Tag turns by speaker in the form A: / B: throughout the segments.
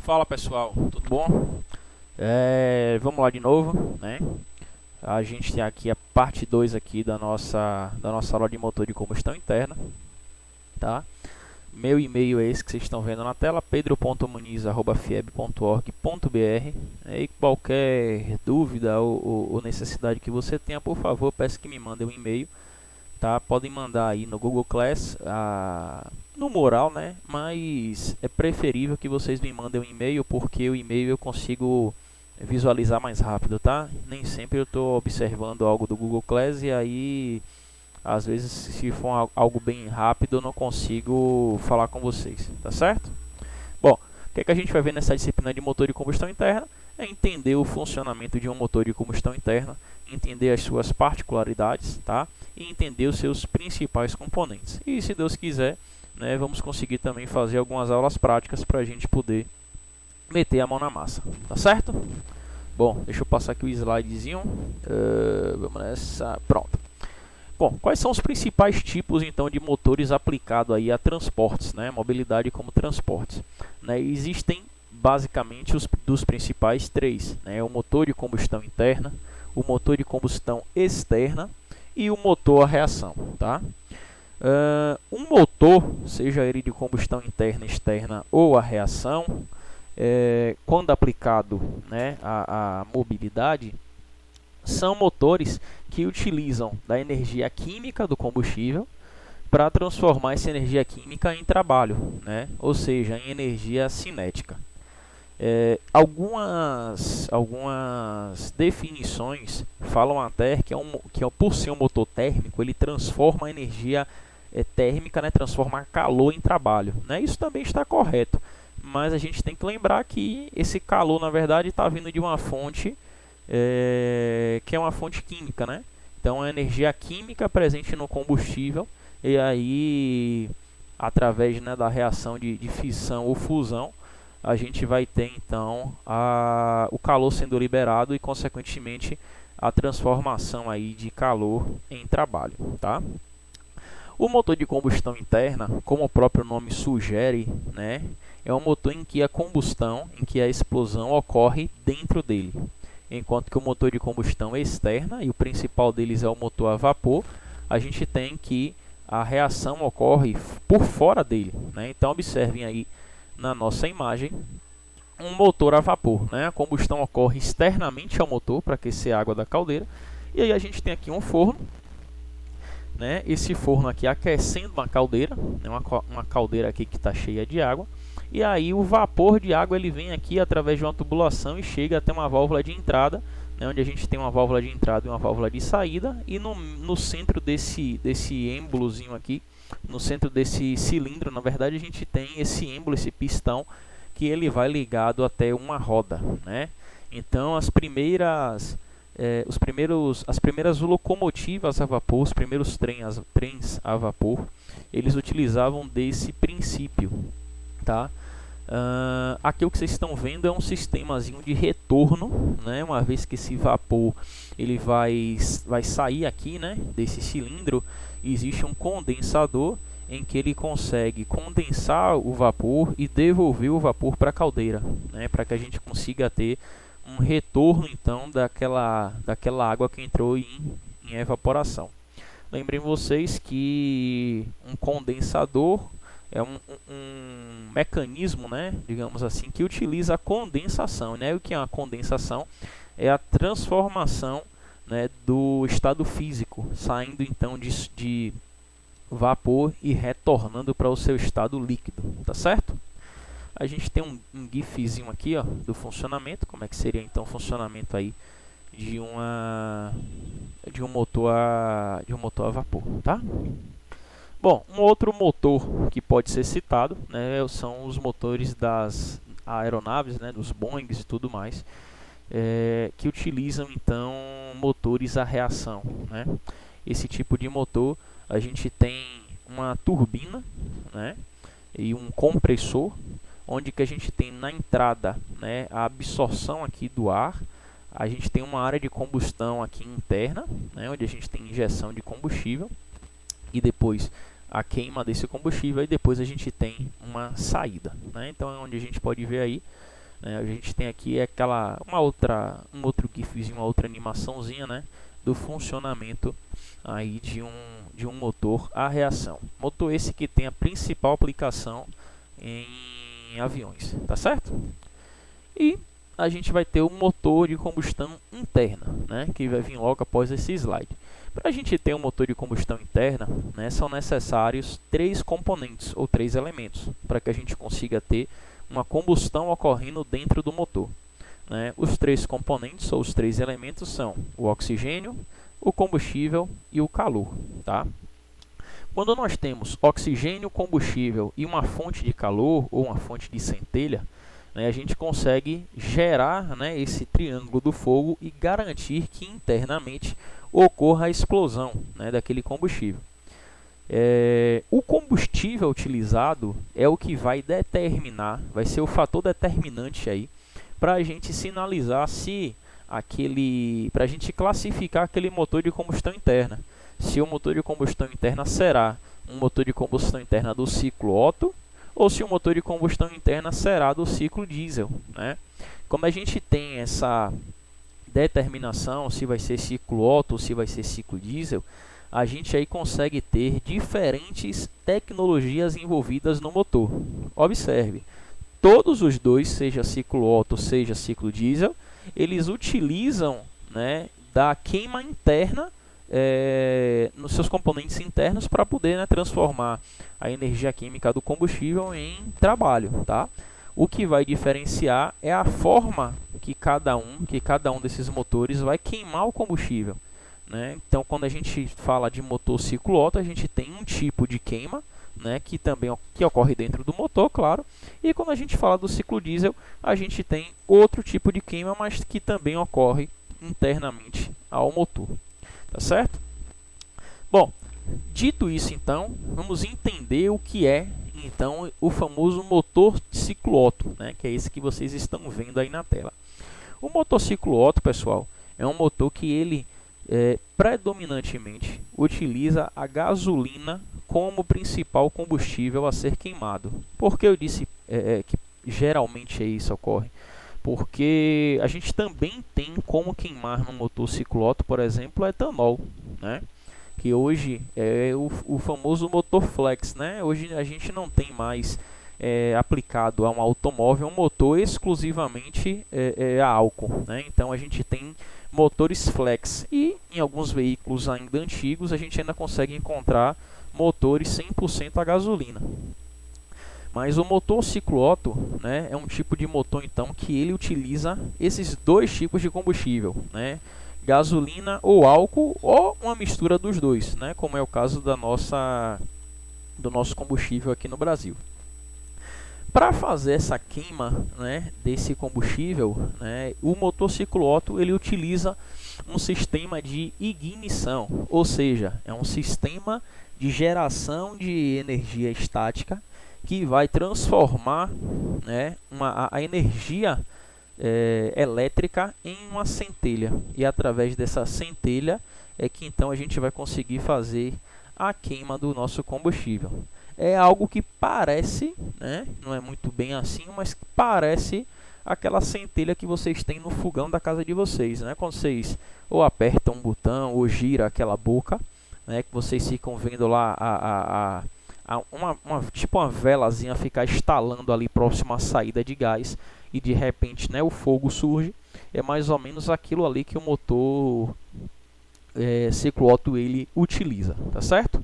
A: Fala pessoal, tudo bom? Vamos lá de novo, né? A gente tem aqui a parte 2 aqui da nossa aula de motor de combustão interna, tá? Meu e-mail é esse que vocês estão vendo na tela, pedro.muniz@fieb.org.br. E qualquer dúvida ou necessidade que você tenha, por favor, peço que me mandem um e-mail, tá? Podem mandar aí no Google Class, no mural, né? Mas é preferível que vocês me mandem um e-mail, porque o e-mail eu consigo visualizar mais rápido, tá? Nem sempre eu estou observando algo do Google Class e aí às vezes se for algo bem rápido eu não consigo falar com vocês, tá certo? Bom, o que é que a gente vai ver nessa disciplina de motor de combustão interna? É entender o funcionamento de um motor de combustão interna, entender as suas particularidades, tá? E entender os seus principais componentes. E se Deus quiser, né, vamos conseguir também fazer algumas aulas práticas para a gente poder meter a mão na massa, tá certo? Bom, deixa eu passar aqui o slidezinho. Vamos nessa, pronto. Bom, quais são os principais tipos então de motores aplicados aí a transportes, né? Mobilidade como transportes, né? Existem basicamente dos principais três, né? O motor de combustão interna, o motor de combustão externa e o motor a reação, tá? Um motor, seja ele de combustão interna, externa ou a reação, quando aplicado, né, à mobilidade, são motores que utilizam da energia química do combustível para transformar essa energia química em trabalho, né? Ou seja, em energia cinética. Algumas definições falam até que, por ser um motor térmico, ele transforma a energia térmica, né? Transforma calor em trabalho, né? Isso também está correto, mas a gente tem que lembrar que esse calor, na verdade, está vindo de uma fonte que é uma fonte química, né? Então, a energia química presente no combustível, e aí, através, né, da reação de fissão ou fusão, a gente vai ter, então, o calor sendo liberado e, consequentemente, a transformação aí de calor em trabalho, tá? O motor de combustão interna, como o próprio nome sugere, né, é um motor em que a combustão, em que a explosão ocorre dentro dele. Enquanto que o motor de combustão externa, e o principal deles é o motor a vapor, a gente tem que a reação ocorre por fora dele, né? Então observem aí na nossa imagem um motor a vapor, né? A combustão ocorre externamente ao motor para aquecer a água da caldeira, e aí a gente tem aqui um forno, né? Esse forno aqui aquecendo uma caldeira, né? uma caldeira aqui que está cheia de água. E aí o vapor de água ele vem aqui através de uma tubulação e chega até uma válvula de entrada, né, onde a gente tem uma válvula de entrada e uma válvula de saída. E no centro desse êmbolozinho aqui, no centro desse cilindro, na verdade a gente tem esse êmbolo, esse pistão, que ele vai ligado até uma roda, né? Então as primeiras locomotivas a vapor, os primeiros trens a vapor, eles utilizavam desse princípio. Tá? Aqui o que vocês estão vendo é um sistemazinho de retorno, né? Uma vez que esse vapor ele vai sair aqui, né, desse cilindro, existe um condensador em que ele consegue condensar o vapor e devolver o vapor para a caldeira, né, para que a gente consiga ter um retorno então daquela água que entrou em evaporação. Lembrem vocês que um condensador é um mecanismo, né, digamos assim, que utiliza a condensação, né? O que é uma condensação? É a transformação, né, do estado físico, saindo então de vapor e retornando para o seu estado líquido, tá certo? A gente tem um gifzinho aqui, ó, do funcionamento, como é que seria então o funcionamento aí de um motor a vapor, tá? Bom, um outro motor que pode ser citado, né, são os motores das aeronaves, né, dos Boeings e tudo mais, que utilizam então motores a reação, né? Esse tipo de motor a gente tem uma turbina, né, e um compressor, onde que a gente tem na entrada, né, a absorção aqui do ar. A gente tem uma área de combustão aqui interna, né, onde a gente tem injeção de combustível e depois a queima desse combustível, e depois a gente tem uma saída, né? Então é onde a gente pode ver aí né? A gente tem aqui um outro gifzinho, uma outra animaçãozinha, né, do funcionamento aí de um motor a reação. Motor esse que tem a principal aplicação em aviões, tá certo? E a gente vai ter o motor de combustão interna, né, que vai vir logo após esse slide. Para a gente ter um motor de combustão interna, né, são necessários 3 componentes ou 3 elementos para que a gente consiga ter uma combustão ocorrendo dentro do motor, né? Os 3 componentes ou os 3 elementos são o oxigênio, o combustível e o calor, tá? Quando nós temos oxigênio, combustível e uma fonte de calor ou uma fonte de centelha, né, a gente consegue gerar, né, esse triângulo do fogo e garantir que internamente ocorra a explosão, né, daquele combustível. O combustível utilizado é o que vai determinar, vai ser o fator determinante aí para a gente sinalizar se para a gente classificar aquele motor de combustão interna. Se o motor de combustão interna será um motor de combustão interna do ciclo Otto ou se o motor de combustão interna será do ciclo diesel, né? Como a gente tem essa determinação se vai ser ciclo Otto ou se vai ser ciclo diesel, a gente aí consegue ter diferentes tecnologias envolvidas no motor. Observe, todos os dois, seja ciclo Otto, seja ciclo diesel, eles utilizam, né, da queima interna nos seus componentes internos para poder, né, transformar a energia química do combustível em trabalho, tá? O que vai diferenciar é a forma que cada um desses motores vai queimar o combustível, né? Então, quando a gente fala de motor ciclo Otto, a gente tem um tipo de queima, né, que ocorre dentro do motor, claro. E quando a gente fala do ciclo diesel, a gente tem outro tipo de queima, mas que também ocorre internamente ao motor. Tá certo? Bom, dito isso, então, vamos entender o que é então o famoso motor ciclo Otto, né, que é esse que vocês estão vendo aí na tela. O motor ciclo Otto, pessoal, é um motor que ele predominantemente utiliza a gasolina como principal combustível a ser queimado. Por que eu disse que geralmente isso ocorre? Porque a gente também tem como queimar no motor ciclo Otto, por exemplo, etanol, né? Que hoje é o famoso motor flex, né? Hoje a gente não tem mais aplicado a um automóvel um motor exclusivamente a álcool, né? Então a gente tem motores flex e em alguns veículos ainda antigos a gente ainda consegue encontrar motores 100% a gasolina. Mas o motor ciclo Otto, né, é um tipo de motor então que ele utiliza esses dois tipos de combustível, né, gasolina ou álcool ou uma mistura dos dois, né, como é o caso do nosso combustível aqui no Brasil. Para fazer essa queima, né, desse combustível, né, o motor ciclo Otto ele utiliza um sistema de ignição, ou seja, é um sistema de geração de energia estática que vai transformar, né, a energia elétrica em uma centelha. E através dessa centelha é que então a gente vai conseguir fazer a queima do nosso combustível. É algo que parece, né, não é muito bem assim, mas parece aquela centelha que vocês têm no fogão da casa de vocês, né? Quando vocês ou apertam um botão ou gira aquela boca, né, que vocês ficam vendo lá tipo uma velazinha ficar estalando ali próximo à saída de gás e de repente, né, o fogo surge. É mais ou menos aquilo ali que o motor ciclo Otto ele utiliza, tá certo?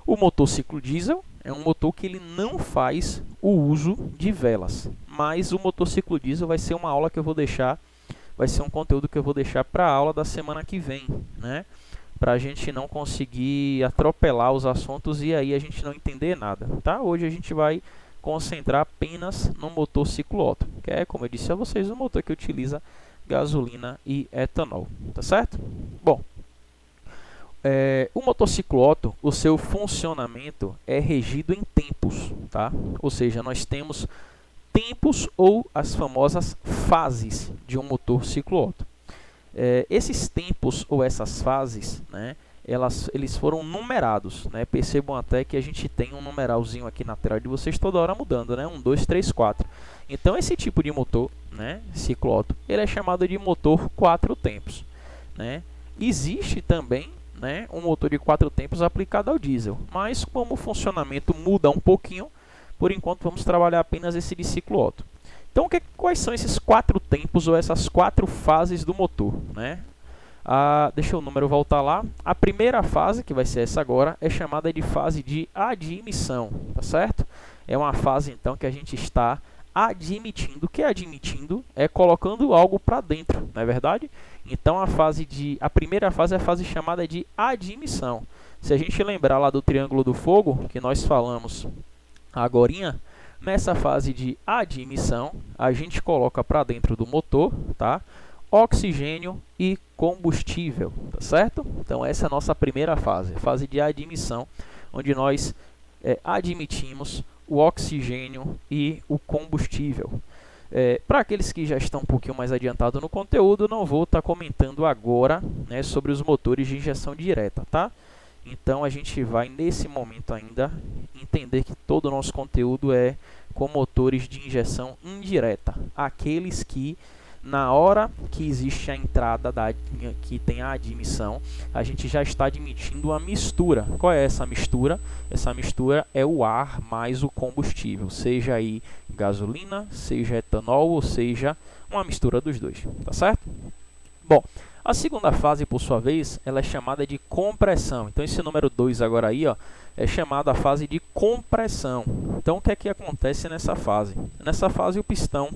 A: O motor ciclo diesel é um motor que ele não faz o uso de velas, mas o motor ciclo diesel vai ser uma aula que eu vou deixar, vai ser um conteúdo que eu vou deixar para a aula da semana que vem, né? Para a gente não conseguir atropelar os assuntos e aí a gente não entender nada, tá? Hoje a gente vai concentrar apenas no motor ciclo Otto, que é, como eu disse a vocês, um motor que utiliza gasolina e etanol, tá certo? Bom, o motor ciclo Otto, o seu funcionamento é regido em tempos, tá? Ou seja, nós temos tempos ou as famosas fases de um motor ciclo Otto. Esses tempos ou essas fases, né, eles foram numerados, né? Percebam até que a gente tem um numeralzinho aqui na tela de vocês toda hora mudando, né? 1, 2, 3, 4. Então esse tipo de motor, né, ciclo Otto, ele é chamado de motor 4 tempos, né? Existe também, né, um motor de 4 tempos aplicado ao diesel, mas como o funcionamento muda um pouquinho, por enquanto vamos trabalhar apenas esse de ciclo Otto. Então, quais são esses 4 tempos ou essas 4 fases do motor, né? Deixa o número voltar lá. A primeira fase, que vai ser essa agora, é chamada de fase de admissão, tá certo? É uma fase, então, que a gente está admitindo. O que é admitindo? É colocando algo para dentro, não é verdade? Então, a primeira fase é a fase chamada de admissão. Se a gente lembrar lá do triângulo do fogo, que nós falamos agorinha, nessa fase de admissão, a gente coloca para dentro do motor, tá, oxigênio e combustível, tá certo? Então essa é a nossa primeira fase, fase de admissão, onde nós admitimos o oxigênio e o combustível. Para aqueles que já estão um pouquinho mais adiantados no conteúdo, não vou estar comentando agora, né, sobre os motores de injeção direta, tá? Então a gente vai nesse momento ainda entender que todo o nosso conteúdo é com motores de injeção indireta, aqueles que na hora que existe a entrada que tem a admissão, a gente já está admitindo a mistura. Qual é essa mistura? Essa mistura é o ar mais o combustível, seja aí gasolina, seja etanol, ou seja uma mistura dos dois, tá certo? Bom, a segunda fase, por sua vez, ela é chamada de compressão. Então, esse número 2 agora aí, ó, é chamada a fase de compressão. Então, o que é que acontece nessa fase? Nessa fase, o pistão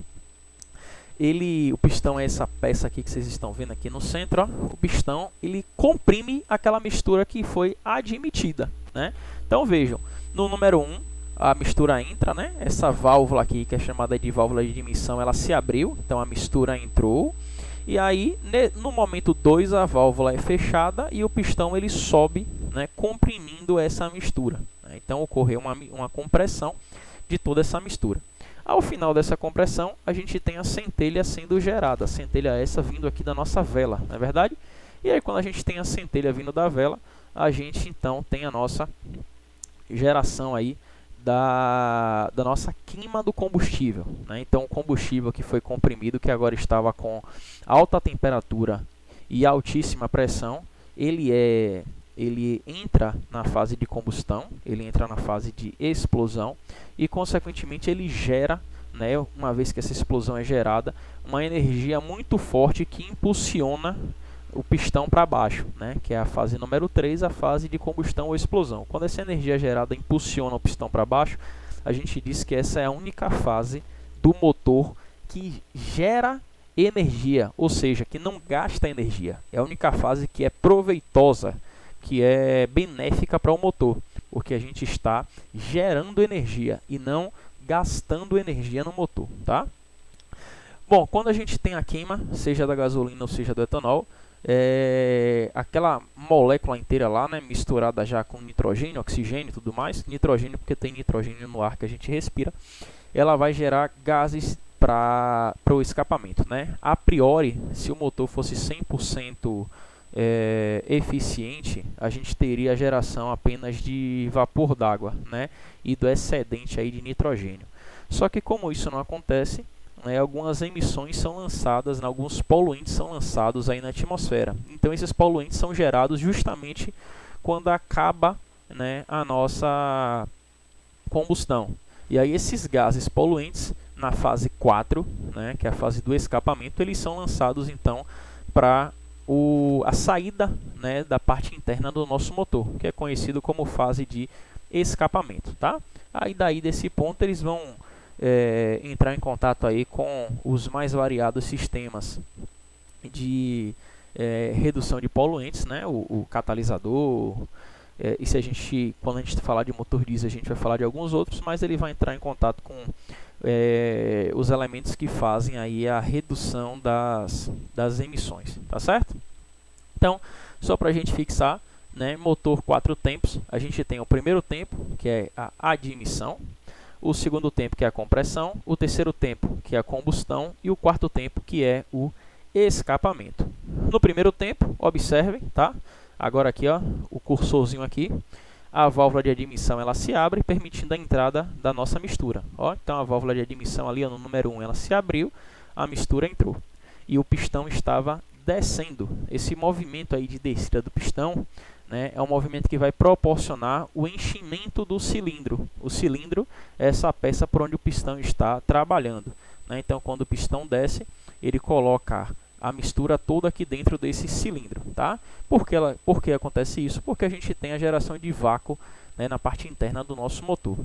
A: é essa peça aqui que vocês estão vendo aqui no centro, ó. O pistão, ele comprime aquela mistura que foi admitida, né? Então, vejam, no número 1, a mistura entra, né? Essa válvula aqui, que é chamada de válvula de admissão, ela se abriu, então a mistura entrou. E aí, no momento 2, a válvula é fechada e o pistão ele sobe, né, comprimindo essa mistura. Então, ocorreu uma compressão de toda essa mistura. Ao final dessa compressão, a gente tem a centelha sendo gerada. A centelha essa vindo aqui da nossa vela, não é verdade? E aí, quando a gente tem a centelha vindo da vela, a gente então tem a nossa geração aí da nossa queima do combustível, né? Então o combustível que foi comprimido, que agora estava com alta temperatura e altíssima pressão, ele entra na fase de combustão, ele entra na fase de explosão e consequentemente ele gera, né, uma vez que essa explosão é gerada, uma energia muito forte que impulsiona o pistão para baixo, né, que é a fase número 3, a fase de combustão ou explosão. Quando essa energia gerada impulsiona o pistão para baixo, a gente diz que essa é a única fase do motor que gera energia, ou seja, que não gasta energia. É a única fase que é proveitosa, que é benéfica para o motor, porque a gente está gerando energia e não gastando energia no motor, tá? Bom, quando a gente tem a queima, seja da gasolina ou seja do etanol, aquela molécula inteira lá, né, misturada já com nitrogênio, oxigênio e tudo mais, nitrogênio porque tem nitrogênio no ar que a gente respira, ela vai gerar gases para o escapamento, né? A priori, se o motor fosse 100% eficiente, a gente teria a geração apenas de vapor d'água, né, e do excedente aí de nitrogênio. Só que como isso não acontece, algumas emissões são lançadas, alguns poluentes são lançados aí na atmosfera. Então esses poluentes são gerados justamente quando acaba, né, a nossa combustão. E aí esses gases poluentes na fase 4, né, que é a fase do escapamento, eles são lançados então para a saída, né, da parte interna do nosso motor, que é conhecido como fase de escapamento, tá? Aí daí desse ponto eles vão entrar em contato aí com os mais variados sistemas de redução de poluentes, né? O catalisador, e se quando a gente falar de motor diesel, a gente vai falar de alguns outros, mas ele vai entrar em contato com os elementos que fazem aí a redução das emissões, tá certo? Então, só para a gente fixar, né, motor 4 tempos, a gente tem o primeiro tempo, que é a admissão, o segundo tempo, que é a compressão, o terceiro tempo, que é a combustão, e o quarto tempo, que é o escapamento. No primeiro tempo, observem, tá? Agora aqui, ó, o cursorzinho aqui, a válvula de admissão ela se abre, permitindo a entrada da nossa mistura. Ó, então a válvula de admissão ali, ó, no número 1, ela se abriu, a mistura entrou e o pistão estava descendo. Esse movimento aí de descida do pistão, né, é um movimento que vai proporcionar o enchimento do cilindro. O cilindro é essa peça por onde o pistão está trabalhando, né? Então, quando o pistão desce, ele coloca a mistura toda aqui dentro desse cilindro, tá? Por que acontece isso? Porque a gente tem a geração de vácuo, né, na parte interna do nosso motor.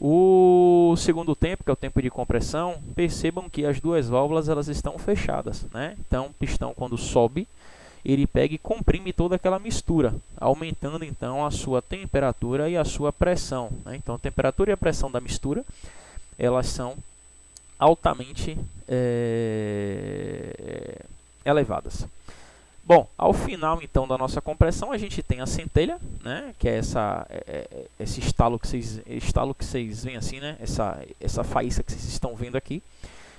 A: O segundo tempo, que é o tempo de compressão, percebam que as duas válvulas elas estão fechadas, né? Então, o pistão, quando sobe, ele pega e comprime toda aquela mistura, aumentando então a sua temperatura e a sua pressão, né? Então, a temperatura e a pressão da mistura, elas são altamente elevadas. Bom, ao final então da nossa compressão, a gente tem a centelha, né, que é esse estalo que vocês veem assim, né, essa faísca que vocês estão vendo aqui.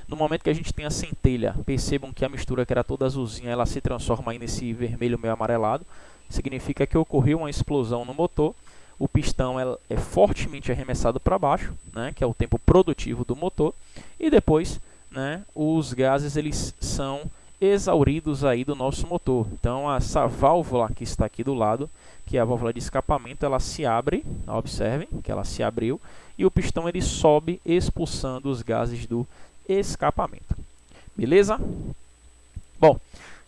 A: No momento que a gente tem a centelha, percebam que a mistura que era toda azulzinha, ela se transforma aí nesse vermelho meio amarelado. Significa que ocorreu uma explosão no motor. O pistão é fortemente arremessado para baixo, né, que é o tempo produtivo do motor. E depois, né, os gases eles são exauridos aí do nosso motor. Então, essa válvula que está aqui do lado, que é a válvula de escapamento, ela se abre, observem que ela se abriu, e o pistão ele sobe expulsando os gases do escapamento. Beleza? Bom,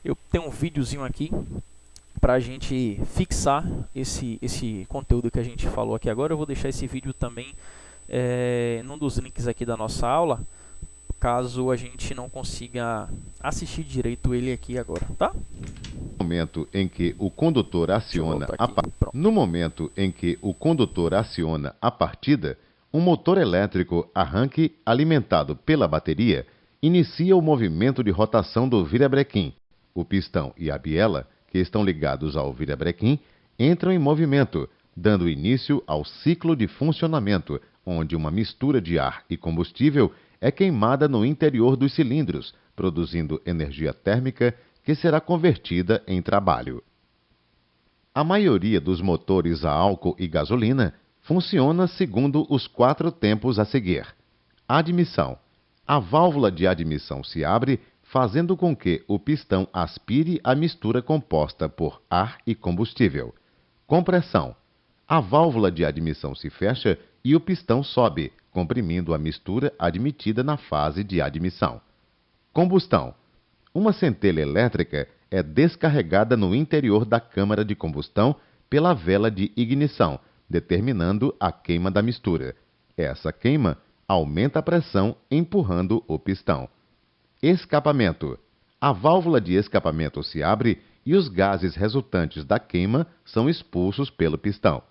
A: eu tenho um videozinho aqui para a gente fixar esse conteúdo que a gente falou aqui agora. Eu vou deixar esse vídeo também num dos links aqui da nossa aula, caso a gente não consiga assistir direito ele aqui agora, tá?
B: No momento em que o condutor aciona a partida, um motor elétrico arranque alimentado pela bateria inicia o movimento de rotação do virabrequim. O pistão e a biela, que estão ligados ao virabrequim, entram em movimento, dando início ao ciclo de funcionamento, onde uma mistura de ar e combustível é queimada no interior dos cilindros, produzindo energia térmica que será convertida em trabalho. A maioria dos motores a álcool e gasolina funciona segundo os 4 tempos a seguir. Admissão. A válvula de admissão se abre, fazendo com que o pistão aspire a mistura composta por ar e combustível. Compressão. A válvula de admissão se fecha e o pistão sobe, comprimindo a mistura admitida na fase de admissão. Combustão. Uma centelha elétrica é descarregada no interior da câmara de combustão pela vela de ignição, determinando a queima da mistura. Essa queima aumenta a pressão, empurrando o pistão. Escapamento. A válvula de escapamento se abre e os gases resultantes da queima são expulsos pelo pistão.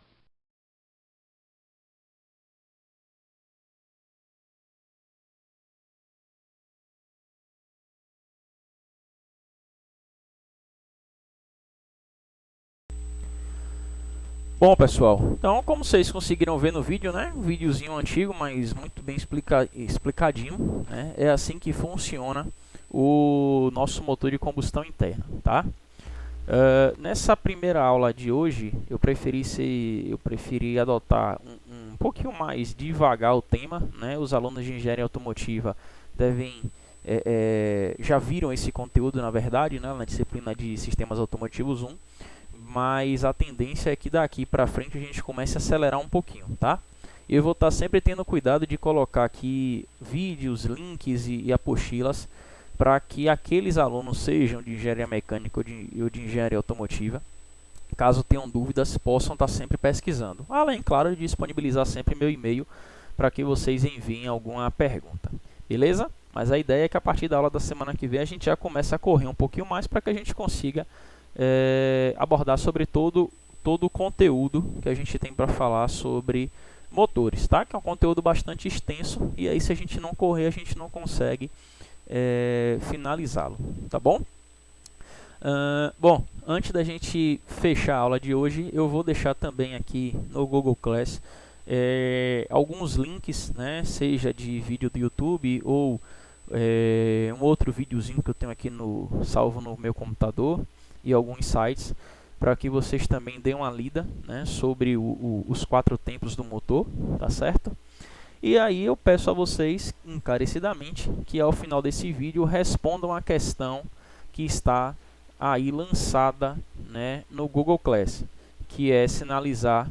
A: Bom, pessoal, então como vocês conseguiram ver no vídeo, né, um videozinho antigo, mas muito bem explicadinho, né, é assim que funciona o nosso motor de combustão interna, tá? Nessa primeira aula de hoje, eu preferi adotar um pouquinho mais devagar o tema, né? Os alunos de engenharia automotiva devem já viram esse conteúdo, na verdade, né, na disciplina de sistemas automotivos 1. Mas a tendência é que daqui para frente a gente comece a acelerar um pouquinho, tá? Eu vou estar sempre tendo cuidado de colocar aqui vídeos, links e apostilas para que aqueles alunos, sejam de engenharia mecânica ou de engenharia automotiva, caso tenham dúvidas, possam estar sempre pesquisando. Além, claro, de disponibilizar sempre meu e-mail para que vocês enviem alguma pergunta. Beleza? Mas a ideia é que a partir da aula da semana que vem a gente já comece a correr um pouquinho mais para que a gente consiga abordar sobre todo o conteúdo que a gente tem para falar sobre motores, tá? Que é um conteúdo bastante extenso e aí se a gente não correr a gente não consegue finalizá-lo, tá bom? Bom, antes da gente fechar a aula de hoje, eu vou deixar também aqui no Google Class alguns links, né? Seja de vídeo do YouTube ou um outro videozinho que eu tenho aqui salvo no meu computador, e alguns sites para que vocês também deem uma lida, né, sobre os 4 tempos do motor, tá certo? E aí eu peço a vocês encarecidamente que ao final desse vídeo respondam a questão que está aí lançada, né, no Google Class, que é sinalizar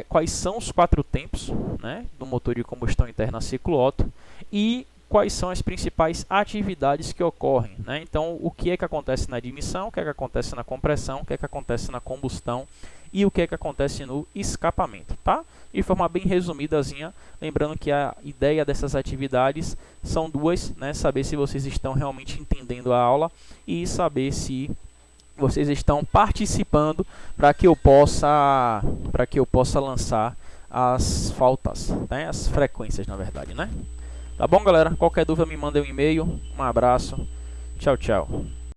A: quais são os 4 tempos, né, do motor de combustão interna a ciclo Otto e quais são as principais atividades que ocorrem, né? Então, o que é que acontece na admissão, o que é que acontece na compressão, o que é que acontece na combustão e o que é que acontece no escapamento, tá? De forma bem resumidazinha, lembrando que a ideia dessas atividades são duas, né? Saber se vocês estão realmente entendendo a aula e saber se vocês estão participando para que eu possa lançar as faltas, né? As frequências, na verdade, né? Tá bom, galera? Qualquer dúvida me manda um e-mail. Um abraço. Tchau, tchau.